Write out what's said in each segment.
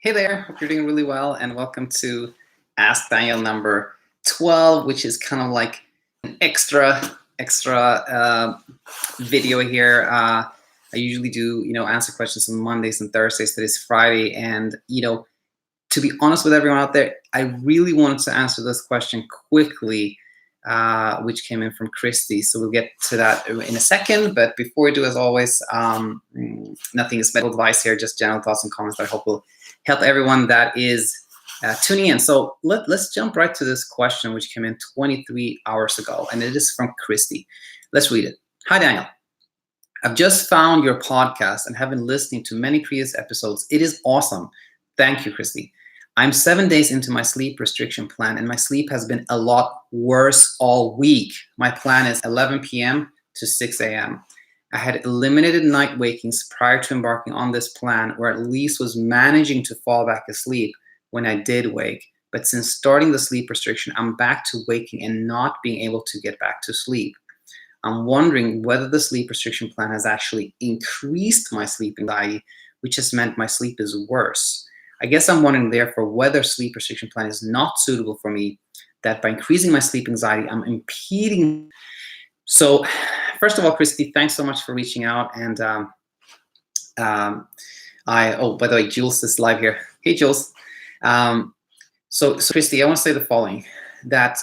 Hey there, hope you're doing really well, and welcome to Ask Daniel number 12, which is kind of like an extra video here. I usually do, answer questions on Mondays and Thursdays. Today's Friday, and to be honest with everyone out there, I really wanted to answer this question quickly, which came in from Christie. So we'll get to that in a second. But before we do, as always, nothing is medical advice here, just general thoughts and comments that I hope will help everyone that is tuning in. So let's jump right to this question, which came in 23 hours ago, and it is from Christie. Let's read it. Hi, Daniel. I've just found your podcast and have been listening to many previous episodes. It is awesome. Thank you, Christie. I'm 7 days into my sleep restriction plan, and my sleep has been a lot worse all week. My plan is 11 p.m. to 6 a.m. I had eliminated night wakings prior to embarking on this plan, or at least was managing to fall back asleep when I did wake. But since starting the sleep restriction, I'm back to waking and not being able to get back to sleep. I'm wondering whether the sleep restriction plan has actually increased my sleep anxiety, which has meant my sleep is worse. I guess I'm wondering, therefore, whether sleep restriction plan is not suitable for me, that by increasing my sleep anxiety, I'm impeding. So, first of all, Christy, thanks so much for reaching out. And by the way, Jules is live here. Hey, Jules. So Christy, I want to say the following, that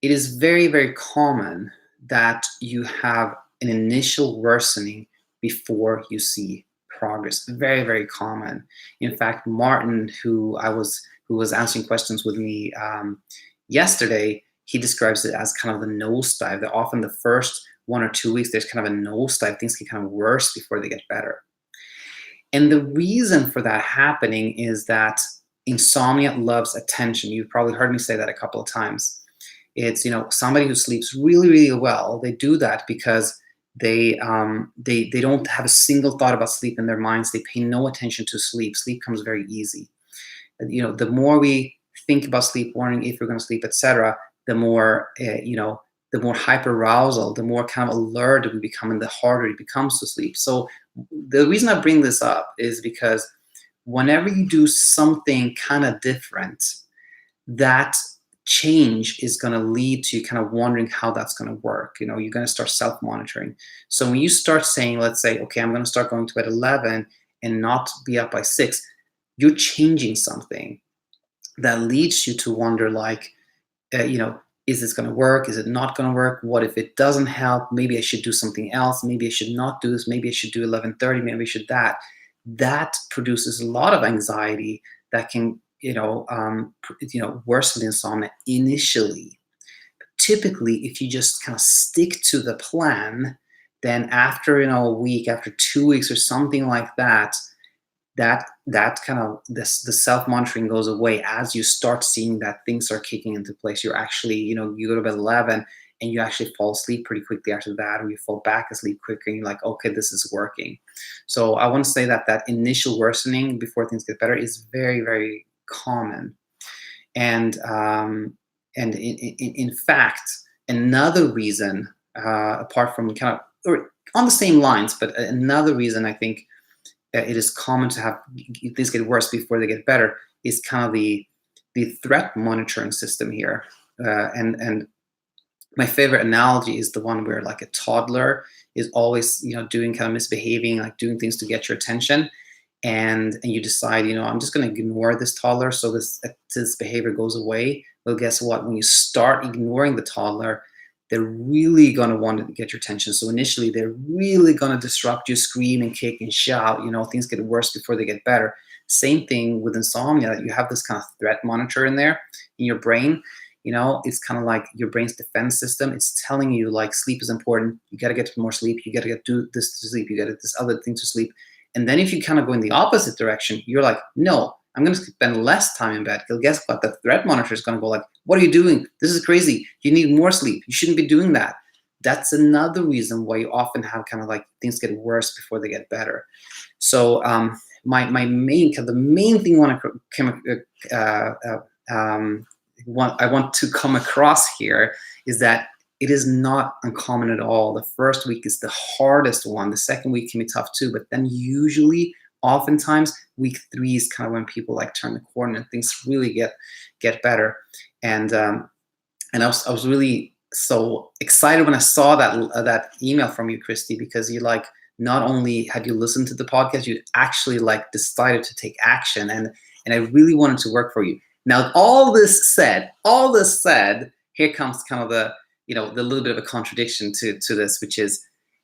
it is very, very common that you have an initial worsening before you see progress. Very, very common. In fact, Martin, who was answering questions with me yesterday, he describes it as kind of the nosedive. That often the first 1 or 2 weeks, there's kind of a nosedive. Things get kind of worse before they get better. And the reason for that happening is that insomnia loves attention. You've probably heard me say that a couple of times. It's, somebody who sleeps really, really well, they do that because they don't have a single thought about sleep in their minds. They pay no attention to sleep. Sleep comes very easy. The more we think about sleep, wondering if we're going to sleep, etc., the more the more hyperarousal, the more kind of alert we become, and the harder it becomes to sleep. So the reason I bring this up is because whenever you do something kind of different, that change is going to lead to you kind of wondering how that's going to work. You're going to start self-monitoring. So when you start saying, let's say, okay, I'm going to start going to bed at 11 and not be up by 6, you're changing something that leads you to wonder, like, is this going to work? Is it not going to work? What if it doesn't help? Maybe I should do something else. Maybe I should not do this. Maybe I should do 11:30. Maybe I should that. That produces a lot of anxiety that can worsen the insomnia initially. But typically, if you just kind of stick to the plan, then after a week, after 2 weeks or something like that, that kind of the self-monitoring goes away as you start seeing that things are kicking into place. You're actually, you go to bed 11 and you actually fall asleep pretty quickly after that, or you fall back asleep quicker and you're like, okay, this is working. So I want to say that initial worsening before things get better is very, very common. And in fact, another reason, apart from kind of, or on the same lines, but another reason I think it is common to have things get worse before they get better is kind of the threat monitoring system here. And my favorite analogy is the one where, like, a toddler is always, doing kind of misbehaving, like doing things to get your attention. And you decide, I'm just going to ignore this toddler so this behavior goes away. Well, guess what? When you start ignoring the toddler, they're really going to want to get your attention. So initially, they're really going to disrupt you, scream and kick and shout. Things get worse before they get better. Same thing with insomnia. You have this kind of threat monitor in there in your brain. It's kind of like your brain's defense system. It's telling you, like, sleep is important. You got to get more sleep. You got to do this to sleep. You got to this other thing to sleep. And then if you kind of go in the opposite direction, you're like, no, I'm going to spend less time in bed. Because guess what? The threat monitor is going to go like, what are you doing? This is crazy. You need more sleep. You shouldn't be doing that. That's another reason why you often have kind of like things get worse before they get better. So the main thing I want to come across here is that it is not uncommon at all. The first week is the hardest one. The second week can be tough too, but then usually oftentimes week 3 is kind of when people like turn the corner and things really get better. And I was really so excited when I saw that email from you, Christie, because you like not only had you listened to the podcast, you actually like decided to take action, and I really wanted to work for you. Now, all this said, here comes kind of the the little bit of a contradiction to this, which is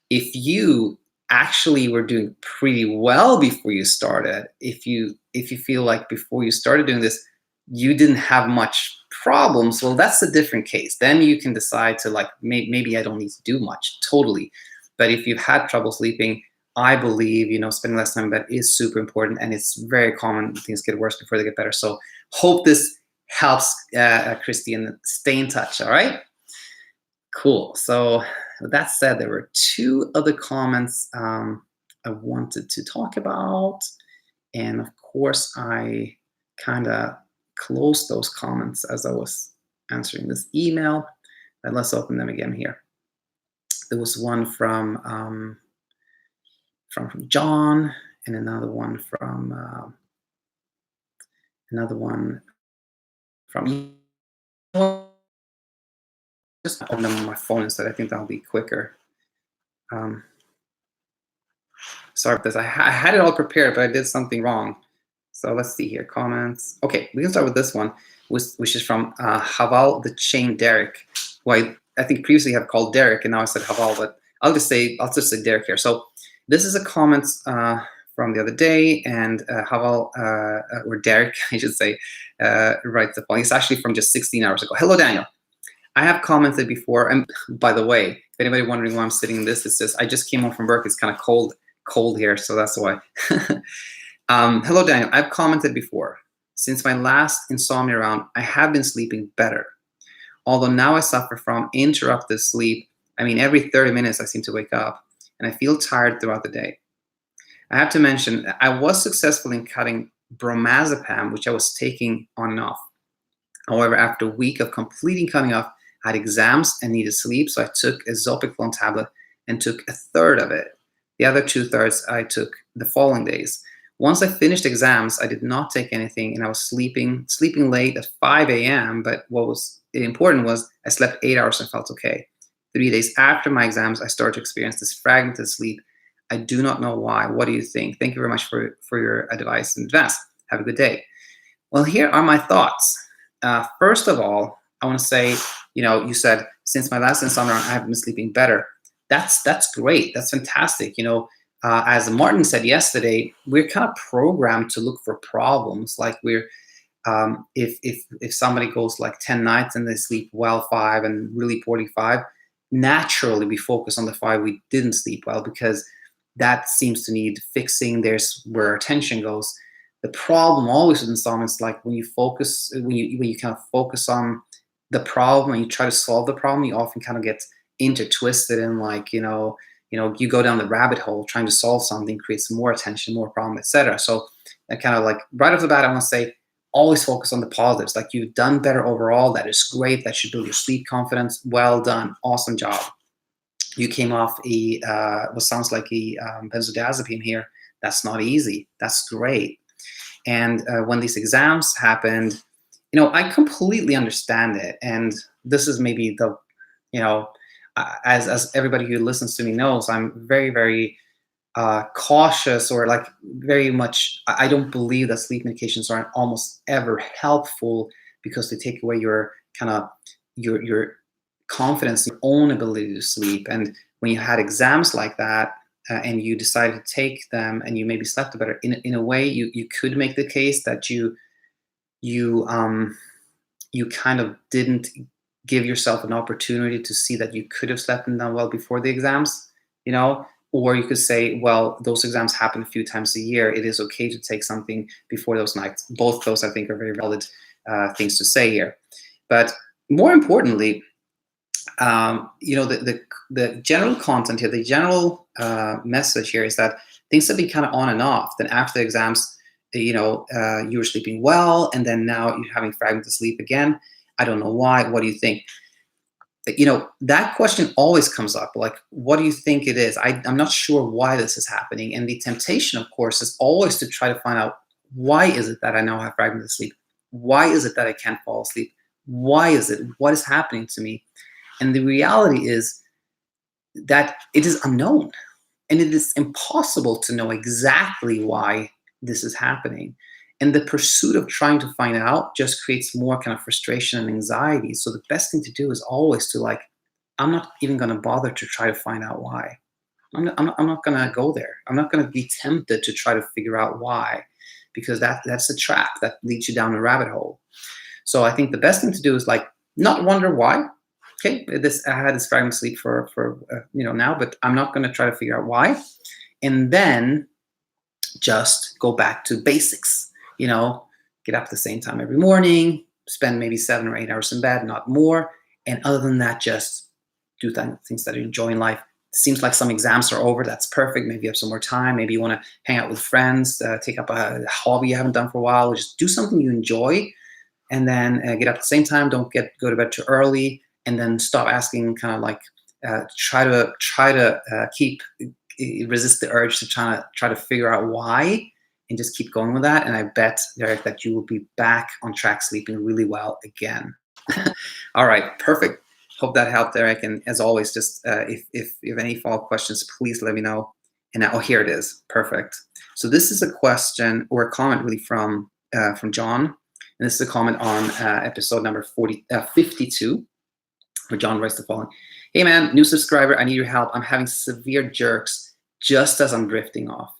if you actually were doing pretty well before you started, if you feel like before you started doing this, you didn't have much problems, well, that's a different case. Then you can decide to like, maybe I don't need to do much, totally. But if you've had trouble sleeping, I believe, spending less time in bed is super important, and it's very common. Things get worse before they get better. So hope this helps, Christie, and stay in touch, all right? Cool. So with that said, there were 2 other comments I wanted to talk about. And of course, I kind of closed those comments as I was answering this email. And let's open them again here. There was one from John, and another one from just open them on my phone instead. I think that'll be quicker. Sorry about this. I had it all prepared, but I did something wrong. So let's see here, comments. Okay, we can start with this one, which is from Haval the Chain Derek, who I think previously have called Derek, and now I said Haval, but I'll just say Derek here. So this is a comment from the other day, and Haval, or Derek, I should say, writes the following. It's actually from just 16 hours ago. Hello, Daniel. I have commented before, and by the way, if anybody wondering why I'm sitting in this, it's just I just came home from work. It's kind of cold here, so that's why. Hello, Daniel. I've commented before. Since my last insomnia round, I have been sleeping better. Although now I suffer from interrupted sleep. I mean, every 30 minutes I seem to wake up, and I feel tired throughout the day. I have to mention, I was successful in cutting bromazepam, which I was taking on and off. However, after a week of completing cutting off, I had exams and needed sleep, so I took a zopiclone tablet and took a third of it. The other 2/3 I took the following days. Once I finished exams, I did not take anything, and I was sleeping late at 5 a.m., but what was important was I slept 8 hours and felt okay. 3 days after my exams, I started to experience this fragmented sleep. I do not know why. What do you think? Thank you very much for your advice in advance. Have a good day. Well, here are my thoughts. First of all, I want to say, you said, since my last insomnia, I have been sleeping better. That's great. That's fantastic. As Martin said yesterday, we're kind of programmed to look for problems. Like if somebody goes like 10 nights and they sleep well 5 and really poorly 5, naturally we focus on the 5 we didn't sleep well, because that seems to need fixing. There's where our attention goes. The problem always with insomnia is like when you kind of focus on the problem and you try to solve the problem, you often kind of get intertwisted in like, you go down the rabbit hole trying to solve something, creates more attention, more problem, etc. So I kind of like right off the bat, I want to say, always focus on the positives. Like, you've done better overall. That is great. That should build your sleep confidence. Well done. Awesome job. You came off what sounds like a benzodiazepine here. That's not easy. That's great. And when these exams happened, I completely understand it. And this is maybe the, as everybody who listens to me knows, I'm very, very cautious, or like very much, I don't believe that sleep medications are almost ever helpful, because they take away your kind of your confidence in your own ability to sleep. And when you had exams like that, and you decided to take them and you maybe slept better, in a way you could make the case that you kind of didn't give yourself an opportunity to see that you could have slept and done well before the exams, or you could say, well, those exams happen a few times a year. It is okay to take something before those nights. Both those, I think, are very valid things to say here. But more importantly, the general content here, the general message here is that things have been kind of on and off. Then after the exams, you were sleeping well, and then now you're having fragmented sleep again. I don't know why. What do you think? that question always comes up. Like, what do you think it is? I'm not sure why this is happening. And the temptation, of course, is always to try to find out, why is it that I now have fragmented sleep? Why is it that I can't fall asleep? Why is it? What is happening to me? And the reality is that it is unknown. And it is impossible to know exactly why this is happening. And the pursuit of trying to find out just creates more kind of frustration and anxiety. So the best thing to do is always to I'm not even going to bother to try to find out why. I'm not going to go there. I'm not going to be tempted to try to figure out why, because that's a trap that leads you down a rabbit hole. So I think the best thing to do is not wonder why. Okay, I had this fragmented sleep for now, but I'm not going to try to figure out why, and then just go back to basics. Get up at the same time every morning, spend maybe 7 or 8 hours in bed, not more. And other than that, just do things that you enjoy in life. It seems like some exams are over. That's perfect. Maybe you have some more time. Maybe you want to hang out with friends, take up a hobby you haven't done for a while, or just do something you enjoy. And then get up at the same time. Don't go to bed too early. And then stop asking, try to resist the urge to try to figure out why, and just keep going with that. And I bet, Derek, that you will be back on track sleeping really well again. All right, perfect. Hope that helped, Derek. And as always, just if you have any follow-up questions, please let me know. And here it is. Perfect. So this is a question or a comment really from John. And this is a comment on episode number 52, where John writes the following. Hey man, new subscriber, I need your help. I'm having severe jerks just as I'm drifting off.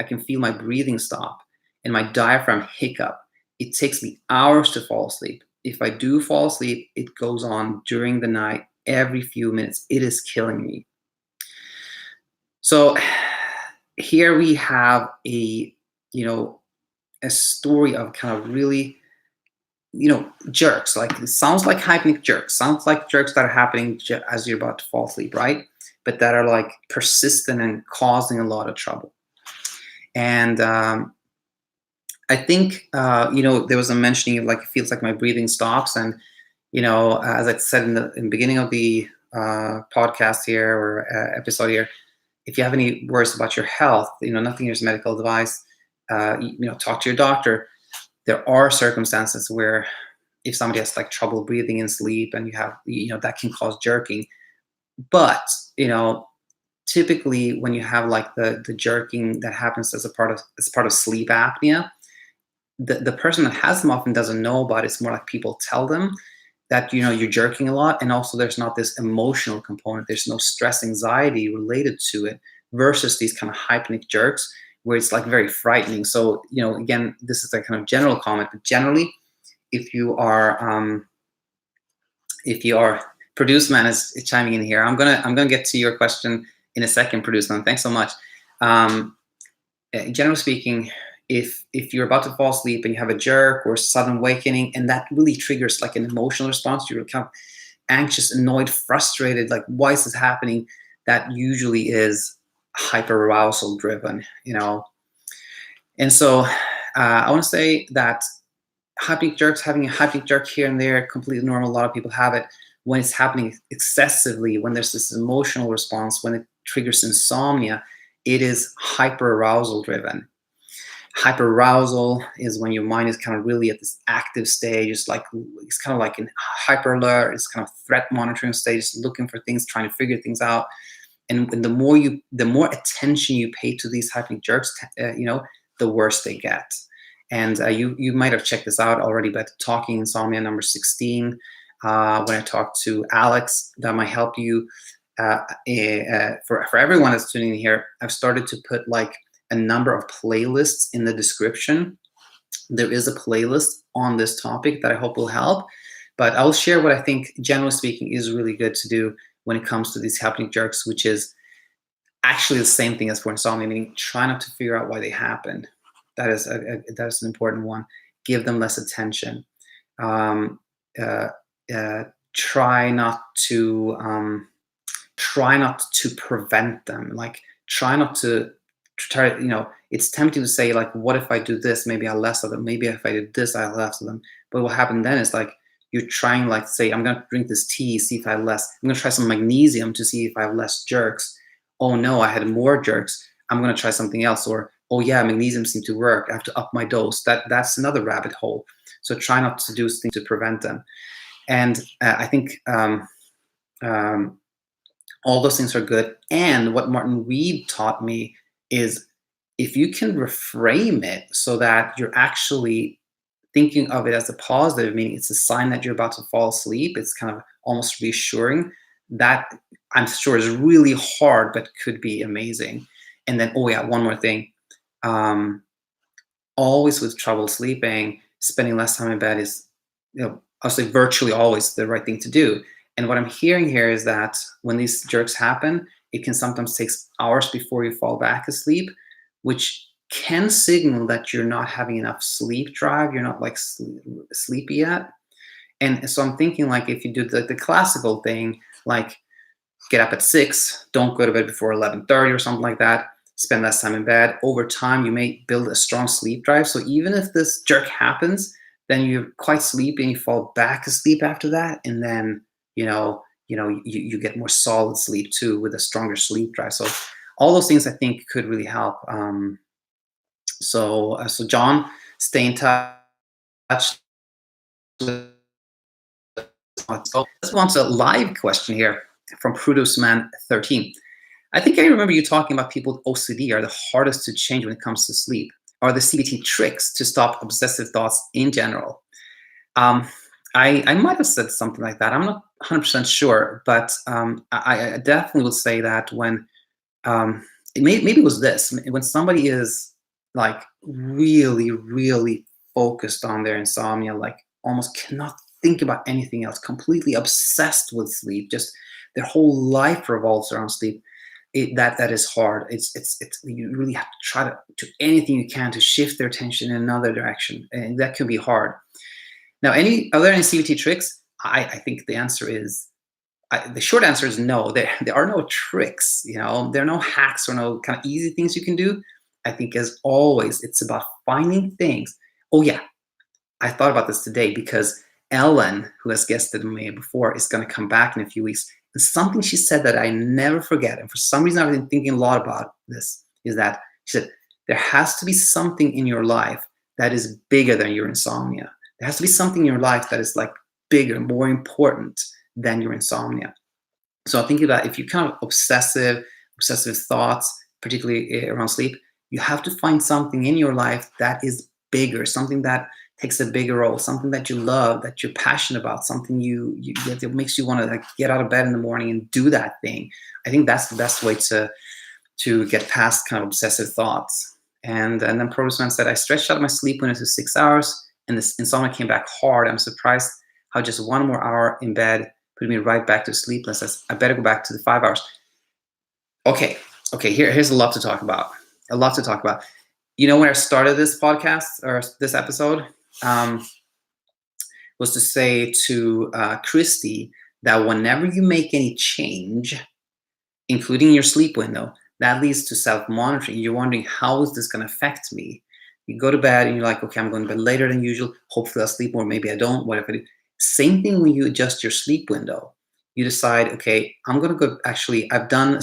I can feel my breathing stop and my diaphragm hiccup. It takes me hours to fall asleep. If I do fall asleep, it goes on during the night, every few minutes. It is killing me. So here we have a story of kind of really, jerks. It sounds like hypnic jerks. Sounds like jerks that are happening as you're about to fall asleep, right? But that are persistent and causing a lot of trouble. And I think, there was a mentioning of it feels like my breathing stops. And, as I said in the beginning of the podcast here or episode here, if you have any worries about your health, nothing here is medical advice, talk to your doctor. There are circumstances where if somebody has trouble breathing in sleep and you have, that can cause jerking. But, typically when you have the jerking that happens as part of sleep apnea, the person that has them often doesn't know about it. It's more like people tell them that, you're jerking a lot. And also there's not this emotional component. There's no stress, anxiety related to it versus these kind of hypnic jerks where it's very frightening. So, again, this is a kind of general comment, but generally, if you are Produceman is chiming in here. I'm gonna get to your question in a second, Produceman. Thanks so much. Generally speaking, if you're about to fall asleep and you have a jerk or sudden awakening, and that really triggers an emotional response, you're kind of anxious, annoyed, frustrated, why is this happening? That usually is hyperarousal driven, And so I want to say that having a hypnic jerk here and there, completely normal. A lot of people have it. When it's happening excessively, when there's this emotional response, when it triggers insomnia, it is hyperarousal driven. Hyperarousal is when your mind is kind of really at this active stage. It's kind of like in hyper alert. It's kind of threat monitoring stage, looking for things, trying to figure things out. And the more attention you pay to these hypnic jerks, the worse they get. And you might have checked this out already, but Talking Insomnia number 16, when I talked to Alex, that might help you. For everyone that's tuning in here, I've started to put a number of playlists in the description. There is a playlist on this topic that I hope will help, but I'll share what I think, generally speaking, is really good to do when it comes to these hypnic jerks, which is actually the same thing as for insomnia, meaning try not to figure out why they happen. That is an important one. Give them less attention. Try not to prevent them. It's tempting to say what if I do this, maybe I'll less of them. Maybe if I did this, I'll less of them. But what happened then is you're trying, like, say, I'm going to drink this tea, see if I have less. I'm going to try some magnesium to see if I have less jerks. Oh no, I had more jerks. I'm going to try something else. Or, oh yeah, magnesium seemed to work. I have to up my dose. That's another rabbit hole. So try not to do things to prevent them. And I think all those things are good. And what Martin Reed taught me is, if you can reframe it so that you're actually thinking of it as a positive, meaning it's a sign that you're about to fall asleep, it's kind of almost reassuring, that I'm sure is really hard, but could be amazing. And then, oh yeah, one more thing. Always with trouble sleeping, spending less time in bed is, I'll say virtually always the right thing to do. And what I'm hearing here is that when these jerks happen, it can sometimes take hours before you fall back asleep, which can signal that you're not having enough sleep drive. You're not like sleepy yet. And so I'm thinking, like, if you do the classical thing, like get up at 6, don't go to bed before 11:30 or something like that, spend less time in bed, over time you may build a strong sleep drive. So even if this jerk happens, then you're quite sleepy and you fall back asleep after that. And then, you get more solid sleep too with a stronger sleep drive. So all those things I think could really help. So John, stay in touch. So this one's a live question here from Produceman 13. I think I remember you talking about people with OCD are the hardest to change when it comes to sleep. Are the CBT tricks to stop obsessive thoughts in general? I might have said something like that. I'm not 100% sure, but I definitely would say that when maybe it was this, when somebody is like really, really focused on their insomnia, like almost cannot think about anything else, completely obsessed with sleep, just their whole life revolves around sleep. That is hard. It's you really have to try to do anything you can to shift their attention in another direction, and that can be hard. Now, are there any CBT tricks? I think the answer is, the short answer is no. There are no tricks. There are no hacks or no kind of easy things you can do. I think, as always, it's about finding things. Oh yeah, I thought about this today because Ellen, who has guested me before, is going to come back in a few weeks. And something she said that I never forget, and for some reason I've been thinking a lot about this, is that she said, there has to be something in your life that is bigger than your insomnia. There has to be something in your life that is like bigger, more important than your insomnia. So I think about, if you kind of obsessive thoughts, particularly around sleep, you have to find something in your life that is bigger, something that takes a bigger role, something that you love, that you're passionate about, something that makes you want to like get out of bed in the morning and do that thing. I think that's the best way to get past kind of obsessive thoughts. And then Produceman said, I stretched out my sleep window to 6 hours, and this insomnia came back hard. I'm surprised how just one more hour in bed put me right back to sleeplessness. I better go back to the 5 hours. Okay. Here's a lot to talk about. When I started this podcast or this episode, was to say to Christie that whenever you make any change, including your sleep window, that leads to self-monitoring. You're wondering, how is this going to affect me? You go to bed and you're like, okay, I'm going to bed later than usual. Hopefully I'll sleep more. Maybe I don't, whatever I do. Same thing when you adjust your sleep window. You decide, okay, I'm going to go, actually, I've done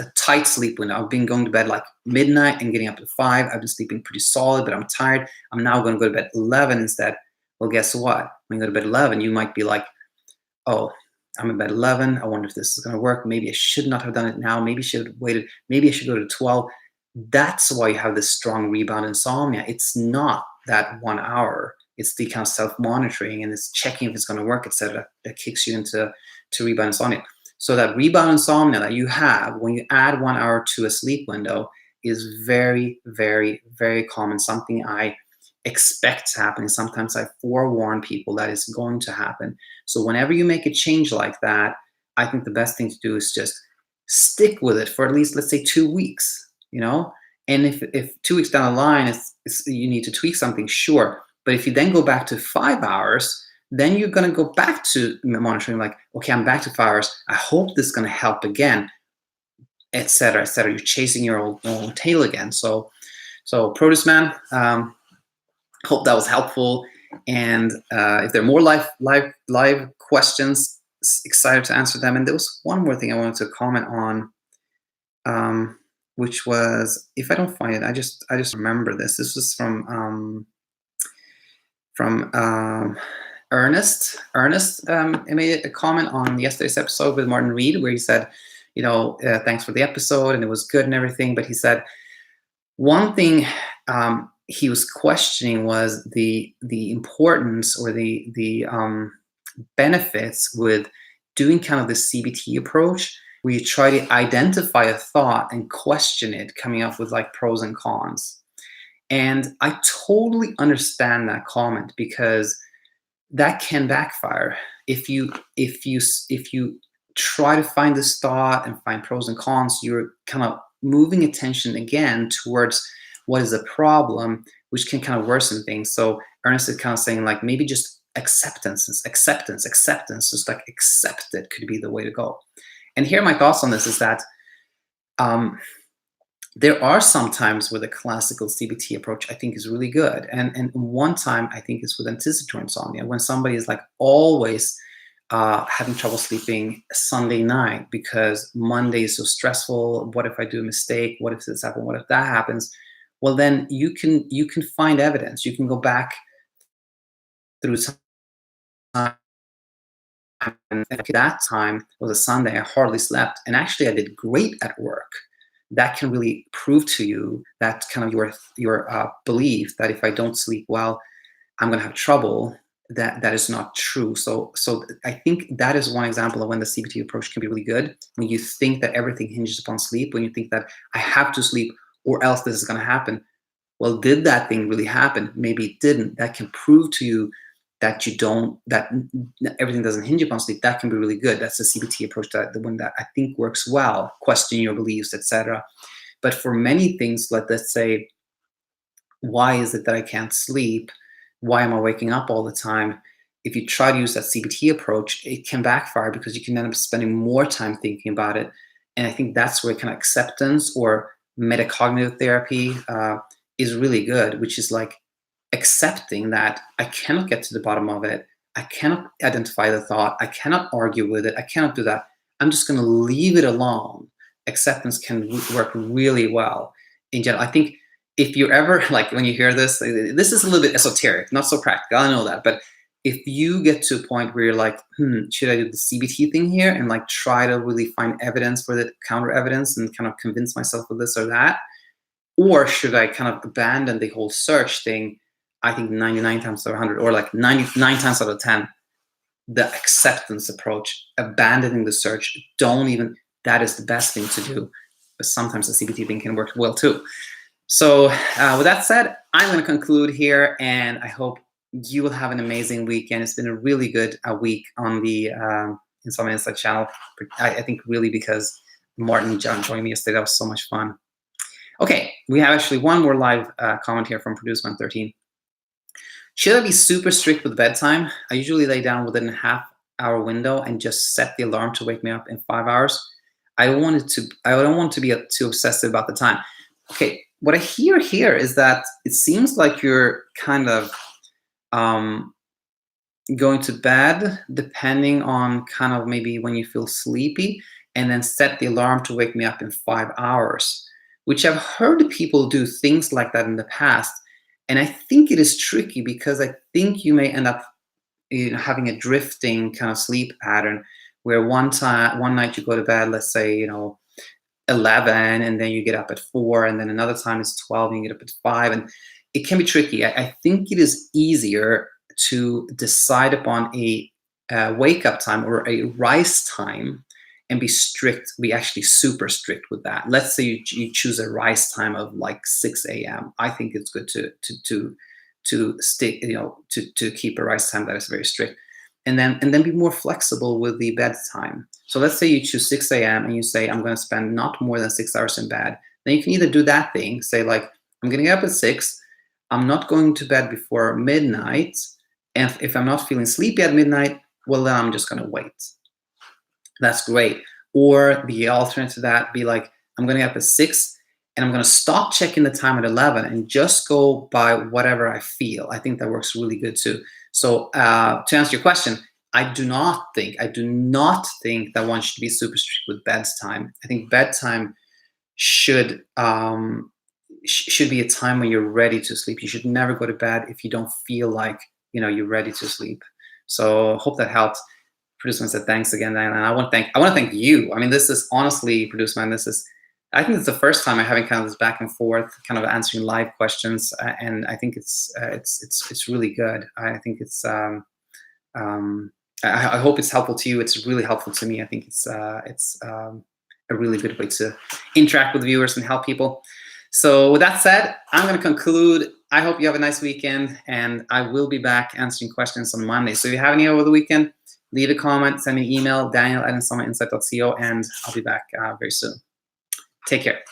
a tight sleep window. I've been going to bed like midnight and getting up to 5. I've been sleeping pretty solid, but I'm tired. I'm now going to go to bed 11 instead. Well, guess what? When you go to bed 11, you might be like, oh, I'm in bed 11. I wonder if this is going to work. Maybe I should not have done it now. Maybe I should have waited. Maybe I should go to 12. That's why you have this strong rebound insomnia. It's not that 1 hour. It's the kind of self-monitoring and it's checking if it's going to work, etc., that kicks you into rebound insomnia. So that rebound insomnia that you have when you add 1 hour to a sleep window is very, very, very common. Something I expect to happen. Sometimes I forewarn people that it's going to happen. So whenever you make a change like that, I think the best thing to do is just stick with it for at least, let's say, 2 weeks. And if 2 weeks down the line you need to tweak something, sure. But if you then go back to 5 hours, then you're going to go back to monitoring, like, okay, I'm back to 5 hours. I hope this is going to help again, et cetera, et cetera. You're chasing your own tail again. So Produceman, hope that was helpful. And if there are more live questions, excited to answer them. And there was one more thing I wanted to comment on, which was, if I don't find it, I just remember this. This was from Ernest. Ernest made a comment on yesterday's episode with Martin Reed, where he said, thanks for the episode and it was good and everything. But he said one thing he was questioning was the importance or the benefits with doing kind of the CBT approach, where you try to identify a thought and question it, coming up with like pros and cons. And I totally understand that comment, because that can backfire if you try to find this thought and find pros and cons. You're kind of moving attention again towards what is a problem, which can kind of worsen things. So Ernest is kind of saying, like, maybe just acceptance, just like accept it could be the way to go. And here are my thoughts on this is that there are some times where the classical CBT approach I think is really good. And one time I think is with anticipatory insomnia, when somebody is like always having trouble sleeping Sunday night because Monday is so stressful. What if I do a mistake? What if this happens? What if that happens? Well, then you can find evidence. You can go back through time. And at that time was a Sunday. I hardly slept, and actually I did great at work. That can really prove to you that kind of your belief that if I don't sleep well, I'm going to have trouble. That is not true. So I think that is one example of when the CBT approach can be really good. When you think that everything hinges upon sleep, when you think that I have to sleep or else this is going to happen. Well, did that thing really happen? Maybe it didn't. That can prove to you that that everything doesn't hinge upon sleep. That can be really good. That's the CBT approach, the one that I think works well. Question your beliefs, etc. But for many things, let's say, why is it that I can't sleep? Why am I waking up all the time? If you try to use that CBT approach, it can backfire, because you can end up spending more time thinking about it. And I think that's where kind of acceptance or metacognitive therapy is really good, which is like accepting that I cannot get to the bottom of it. I cannot identify the thought. I cannot argue with it. I cannot do that. I'm just going to leave it alone. Acceptance can work really well in general. I think if you're ever, like, when you hear this is a little bit esoteric, not so practical, I know that. But if you get to a point where you're like, should I do the CBT thing here and like try to really find evidence for the counter evidence and kind of convince myself of this or that? Or should I kind of abandon the whole search thing? I think 99 times out of 100, or like 99 times out of 10, the acceptance approach, abandoning the search, that is the best thing to do. But sometimes the CBT thing can work well too. So with that said, I'm going to conclude here, and I hope you will have an amazing weekend. It's been a really good week on the Insomnia Insight channel. I think really because Martin and John joined me yesterday. That was so much fun. Okay, we have actually one more live comment here from Produceman 13. Should I be super strict with bedtime? I usually lay down within a half-hour window and just set the alarm to wake me up in 5 hours. I don't want to be too obsessive about the time. Okay, what I hear here is that it seems like you're kind of going to bed depending on kind of maybe when you feel sleepy, and then set the alarm to wake me up in 5 hours, which I've heard people do things like that in the past. And I think it is tricky, because I think you may end up having a drifting kind of sleep pattern, where one night you go to bed, let's say 11, and then you get up at 4, and then another time it's 12 and you get up at 5, and it can be tricky. I think it is easier to decide upon a wake up time or a rise time and be actually super strict with that. Let's say you choose a rise time of like 6 a.m. I think it's good to stick, to keep a rise time that is very strict, and then be more flexible with the bedtime. So let's say you choose 6 a.m. and you say, I'm going to spend not more than 6 hours in bed. Then you can either do that thing, say like, I'm going to get up at 6. I'm not going to bed before midnight. And if I'm not feeling sleepy at midnight, well, then I'm just going to wait. That's great. Or the alternate to that, be like, I'm going to get up at 6 and I'm going to stop checking the time at 11 and just go by whatever I feel. I think that works really good too. So to answer your question, I do not think that one should be super strict with bedtime. I think bedtime should be a time when you're ready to sleep. You should never go to bed if you don't feel like you're ready to sleep. So hope that helped. Produceman said thanks again, and I want to thank you. I mean, this is honestly, Produceman, I think it's the first time I'm having kind of this back and forth, kind of answering live questions, and I think it's really good. I think it's I hope it's helpful to you. It's really helpful to me. I think it's a really good way to interact with viewers and help people. So with that said, I'm going to conclude. I hope you have a nice weekend, and I will be back answering questions on Monday. So if you have any over the weekend, leave a comment, send me an email, daniel@insomniainsight.co, and I'll be back very soon. Take care.